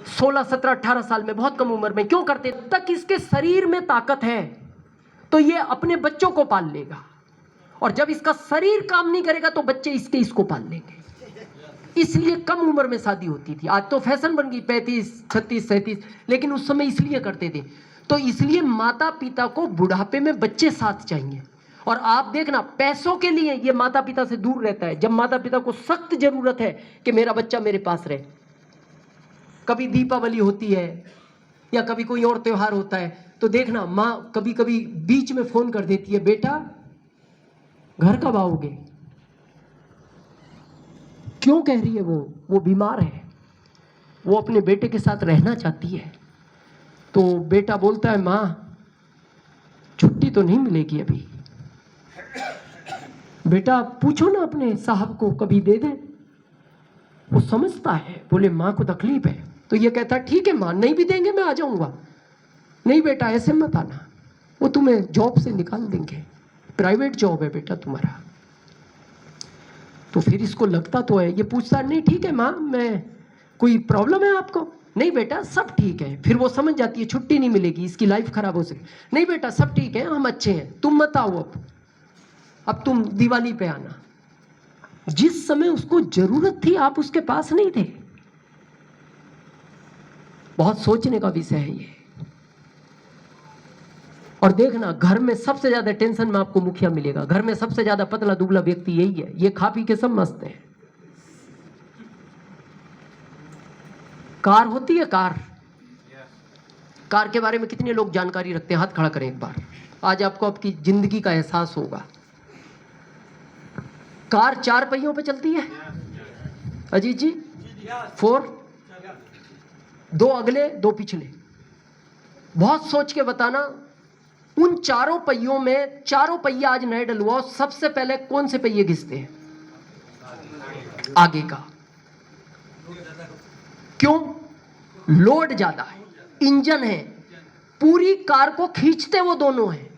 16, 17, 18 साल में, बहुत कम उम्र में। क्यों करते? तक इसके शरीर में ताकत है तो ये अपने बच्चों को पाल लेगा, और जब इसका शरीर काम नहीं करेगा तो बच्चे इसको पाल लेंगे। इसलिए कम उम्र में शादी होती थी। आज तो फैशन बन गई 35, 36, 37, लेकिन उस समय इसलिए करते थे। तो इसलिए माता पिता को बुढ़ापे में बच्चे साथ चाहिए। और आप देखना, पैसों के लिए ये माता पिता से दूर रहता है। जब माता पिता को सख्त जरूरत है कि मेरा बच्चा मेरे पास रहे, कभी दीपावली होती है या कभी कोई और त्योहार होता है, तो देखना माँ कभी कभी बीच में फोन कर देती है, बेटा घर कब आओगे? क्यों कह रही है? वो बीमार है, वो अपने बेटे के साथ रहना चाहती है। तो बेटा बोलता है, माँ छुट्टी तो नहीं मिलेगी अभी। बेटा पूछो ना अपने साहब को, कभी दे दे। वो समझता है, बोले माँ को तकलीफ है। तो ये कहता ठीक है माँ, नहीं भी देंगे मैं आ जाऊंगा। नहीं बेटा ऐसे मत आना, वो तुम्हें जॉब से निकाल देंगे, प्राइवेट जॉब है बेटा तुम्हारा। तो फिर इसको लगता तो है, ये पूछता नहीं ठीक है माँ, मैं कोई प्रॉब्लम है आपको? नहीं बेटा सब ठीक है। फिर वो समझ जाती है छुट्टी नहीं मिलेगी, इसकी लाइफ खराब हो सके। नहीं बेटा सब ठीक है, हम अच्छे हैं, तुम मत आओ अब तुम दिवाली पे आना। जिस समय उसको जरूरत थी आप उसके पास नहीं थे। बहुत सोचने का विषय है ये। और देखना, घर में सबसे ज्यादा टेंशन में आपको मुखिया मिलेगा। घर में सबसे ज्यादा पतला दुबला व्यक्ति यही है। ये खा पी के सब मस्त है। कार होती है, कार के बारे में कितने लोग जानकारी रखते हैं? हाथ खड़ा करें एक बार। आज आपको आपकी जिंदगी का एहसास होगा। कार 4 पहियों पे चलती है अजीत जी, 4, 2 अगले 2 पिछले। बहुत सोच के बताना, उन चारों पहियों में, चारों पहिया आज नए डलवाओ, सबसे पहले कौन से पहिए घिसते हैं? आगे का। क्यों? लोड ज्यादा है, इंजन है, पूरी कार को खींचते वो दोनों हैं,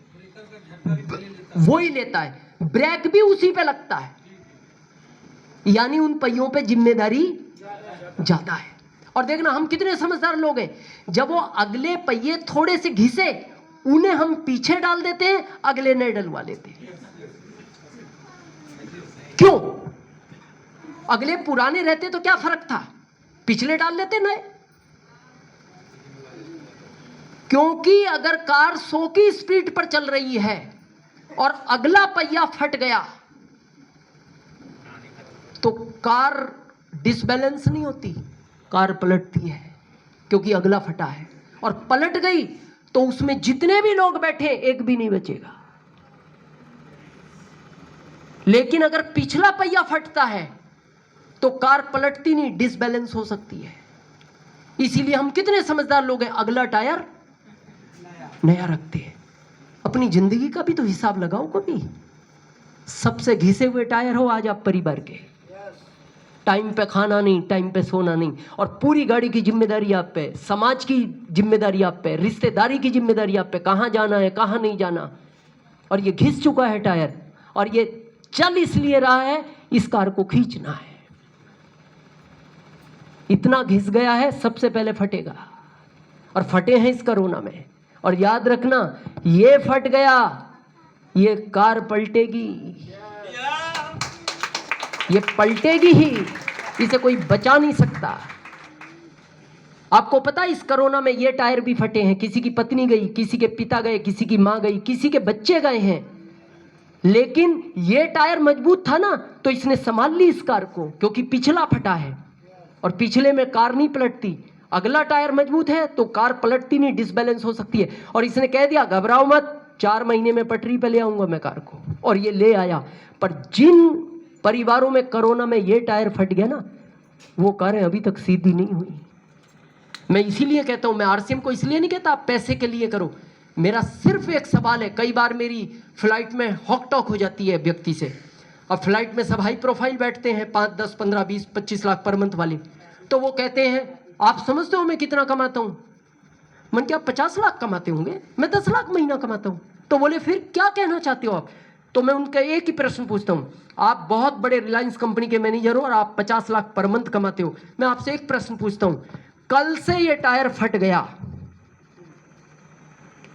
वो ही लेता है, ब्रेक भी उसी पे लगता है। यानी उन पहियों पे जिम्मेदारी ज्यादा है। और देखना हम कितने समझदार लोग हैं, जब वो अगले पहिए थोड़े से घिसे, उन्हें हम पीछे डाल देते हैं, अगले नए डलवा लेते हैं। क्यों? अगले पुराने रहते तो क्या फर्क था, पिछले डाल लेते नए। क्योंकि अगर कार 100 की स्पीड पर चल रही है और अगला पहिया फट गया तो कार डिसबैलेंस नहीं होती, कार पलटती है, क्योंकि अगला फटा है। और पलट गई तो उसमें जितने भी लोग बैठे एक भी नहीं बचेगा। लेकिन अगर पिछला पहिया फटता है तो कार पलटती नहीं, डिसबैलेंस हो सकती है। इसीलिए हम कितने समझदार लोग हैं, अगला टायर नया रखते हैं। अपनी जिंदगी का भी तो हिसाब लगाओ कभी। सबसे घिसे हुए टायर हो आज आप परिवार के। टाइम पे खाना नहीं, टाइम पे सोना नहीं, और पूरी गाड़ी की जिम्मेदारी आप पे, समाज की जिम्मेदारी आप पे, रिश्तेदारी की जिम्मेदारी आप पे, कहां जाना है कहां नहीं जाना। और ये घिस चुका है टायर, और ये चल इसलिए रहा है, इस कार को खींचना है। इतना घिस गया है, सबसे पहले फटेगा। और फटे हैं इस कोरोना में। और याद रखना, ये फट गया, ये कार पलटेगी, ये पलटेगी ही, इसे कोई बचा नहीं सकता। आपको पता है इस कोरोना में ये टायर भी फटे हैं। किसी की पत्नी गई, किसी के पिता गए, किसी की मां गई, किसी के बच्चे गए हैं, लेकिन ये टायर मजबूत था ना, तो इसने संभाल ली इस कार को, क्योंकि पिछला फटा है और पिछले में कार नहीं पलटती। अगला टायर मजबूत है तो कार पलटती नहीं, डिसबैलेंस हो सकती है। और इसने कह दिया घबराओ मत, 4 महीने में पटरी पे ले आऊंगा मैं कार को, और ये ले आया। पर जिन परिवारों में कोरोना में ये टायर फट गया ना, वो कारें अभी तक सीधी नहीं हुई। मैं इसीलिए कहता हूं, मैं आरसीएम को इसलिए नहीं कहता आप पैसे के लिए करो। मेरा सिर्फ एक सवाल है, कई बार मेरी फ्लाइट में हॉक टॉक हो जाती है व्यक्ति से। अब फ्लाइट में सब हाई प्रोफाइल बैठते हैं, 5, 10, 15, 20, 25 लाख पर मंथ वाले। तो वो कहते हैं आप समझते हो मैं कितना कमाता हूं? मन क्या 50 लाख कमाते होंगे? मैं 10 लाख महीना कमाता हूं। तो बोले फिर क्या कहना चाहते हो आप? तो मैं उनका एक ही प्रश्न पूछता हूं, आप बहुत बड़े रिलायंस कंपनी के मैनेजर हो और आप 50 लाख पर मंथ कमाते हो, मैं आपसे एक प्रश्न पूछता हूं, कल से ये टायर फट गया,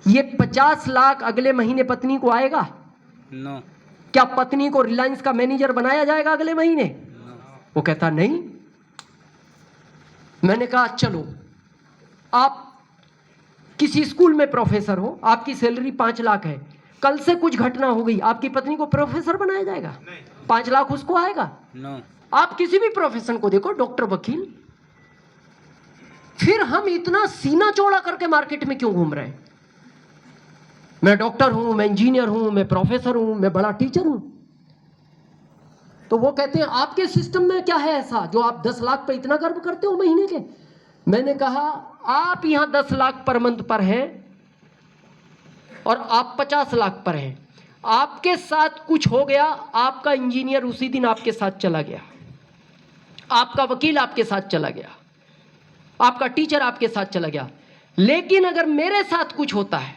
ये 50 लाख अगले महीने पत्नी को आएगा? नो। क्या पत्नी को रिलायंस का मैनेजर बनाया जाएगा अगले महीने? वो कहता नहीं। मैंने कहा चलो, आप किसी स्कूल में प्रोफेसर हो, आपकी सैलरी 5 लाख है, कल से कुछ घटना हो गई, आपकी पत्नी को प्रोफेसर बनाया जाएगा? 5 लाख उसको आएगा? नो। आप किसी भी प्रोफेशन को देखो, डॉक्टर, वकील। फिर हम इतना सीना चौड़ा करके मार्केट में क्यों घूम रहे हैं? मैं डॉक्टर हूं, मैं इंजीनियर हूं, मैं प्रोफेसर हूं, मैं बड़ा टीचर हूं। तो वो कहते हैं आपके सिस्टम में क्या है ऐसा जो आप 10 लाख पे इतना गर्व करते हो महीने के? मैंने कहा आप यहां 10 लाख पर मंथ पर हैं और आप 50 लाख पर हैं। आपके साथ कुछ हो गया, आपका इंजीनियर उसी दिन आपके साथ चला गया, आपका वकील आपके साथ चला गया, आपका टीचर आपके साथ चला गया। लेकिन अगर मेरे साथ कुछ होता है,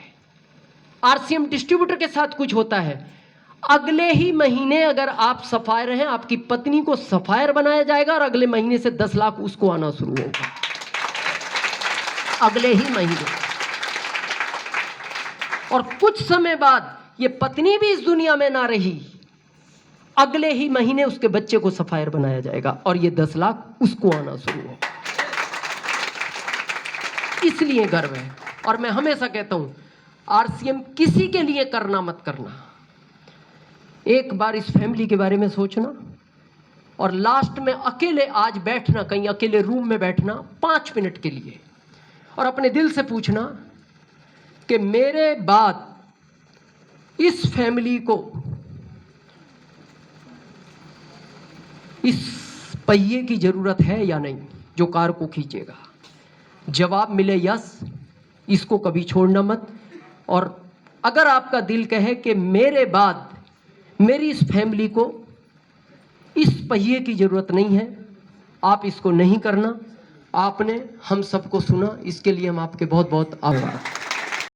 आरसीएम डिस्ट्रीब्यूटर के साथ कुछ होता है, अगले ही महीने अगर आप सफायर हैं, आपकी पत्नी को सफायर बनाया जाएगा और अगले महीने से 10 लाख उसको आना शुरू होगा, अगले ही महीने। और कुछ समय बाद ये पत्नी भी इस दुनिया में ना रही, अगले ही महीने उसके बच्चे को सफायर बनाया जाएगा और ये 10 लाख उसको आना शुरू होगा। इसलिए गर्व है। और मैं हमेशा कहता हूं, आरसीएम किसी के लिए करना मत करना, एक बार इस फैमिली के बारे में सोचना और लास्ट में अकेले आज बैठना, कहीं अकेले रूम में बैठना 5 मिनट के लिए और अपने दिल से पूछना कि मेरे बाद इस फैमिली को इस पहिए की जरूरत है या नहीं जो कार को खींचेगा। जवाब मिले यस, इसको कभी छोड़ना मत। और अगर आपका दिल कहे कि मेरे बाद मेरी इस फैमिली को इस पहिए की जरूरत नहीं है, आप इसको नहीं करना। आपने हम सबको सुना, इसके लिए हम आपके बहुत बहुत आभार।